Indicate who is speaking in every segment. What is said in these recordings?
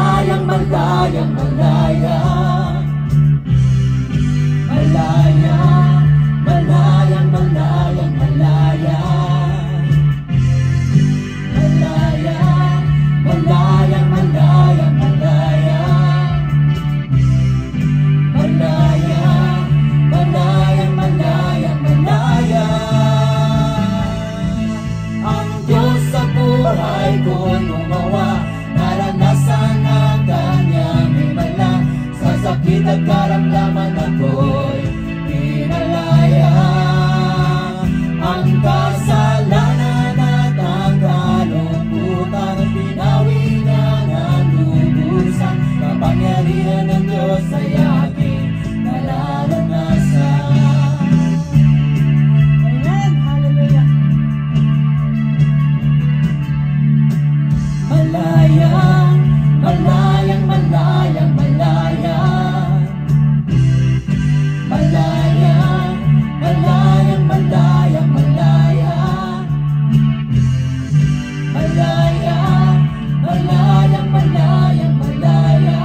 Speaker 1: malayang, malayang, malaya. Malaya, malayang, malayang, malaya. Malaya, malayang, malayang, malaya. Malaya, malayang, malayang, malaya. Ang Diyos sa buhay ko'y gumawa, naranasan ang kanyang himala. Sa sakit at karamdaman ako'y pinalaya. Ang kasalanan at ang kalungkutan, pinawi niya ng lubusan. Kapangyarihan ng Diyos ay aking nararanasan.
Speaker 2: Amen. Hallelujah.
Speaker 1: Malaya, malayang, malayang, malaya. Malaya, malayang, malayang, malaya. Malaya, malayang, malayang, malaya.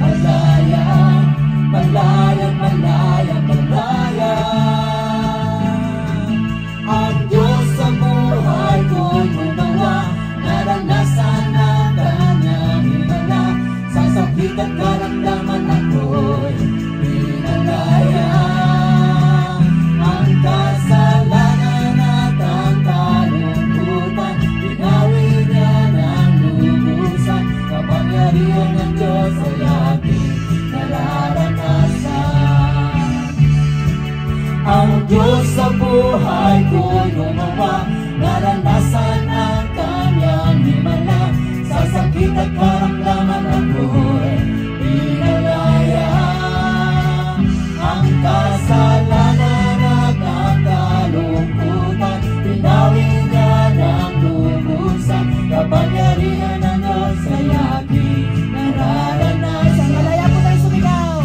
Speaker 1: Malaya, malayang, malayang, malaya. Ang Diyos sa buhay ko'y gumawa, naranasan ang kanyang himala. Sa sakit at karamdaman ako'y pinalaya. Ang kasalanan at ang kalungkutan, pinawi niya ng lubusan. Kapangyarihan ng Diyos ay aking nararanasan. Ang Diyos sa buhay ko'y gumawa, naranasan ang kanyang himala. Sa sakit at karamdaman ako'y pinalaya. Ang kasalanan at ang kalungkutan, pinawi niya ng lubusan. Kapangyarihan ng Diyos ay aking nararanasan.
Speaker 2: Malaya po tayo sumigaw.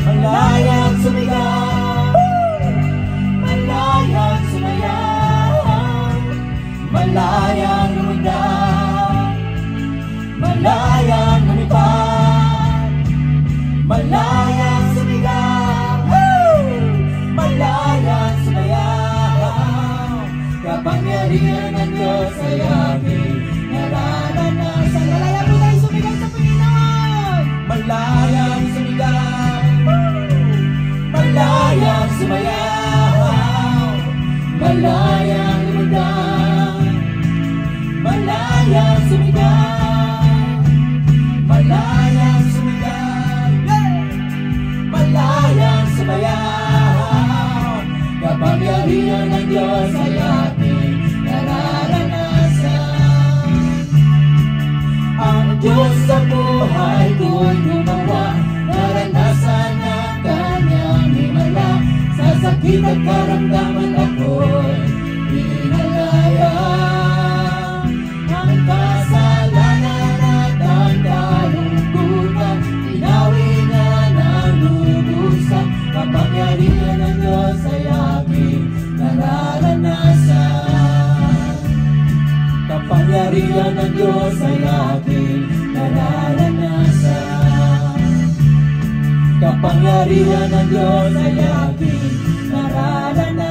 Speaker 1: Malayang sumigaw, malayang sumayaw, malayang lumundag, malayang lumipad, malayang sumigaw, malayang sumayaw. Kapangyarihan ng Diyos ay aking nararanasan.
Speaker 2: Malaya po tayo sumigaw sa Panginoon.
Speaker 1: Malayang sumigaw, malayang sumayaw, malayang lumundag, malayang sumigaw, malayang sumigaw, malayang sumayaw. Kapangyarihan ng Diyos ay aking nararanasan. Ang Diyos sa buhay ko'y gumawa, naranasan ang kanyang himala. Sa sakit at karamdaman ako'y pinalaya. Ang kasalanan at ang kalungkutan, pinawi niya ng lubusan. Kapangyarihan ng Diyos ay aking nararanasan. Kapangyarihan ng Diyos ay aking nararanasan. Kapangyarihan ng Diyos ay aking nararanasan.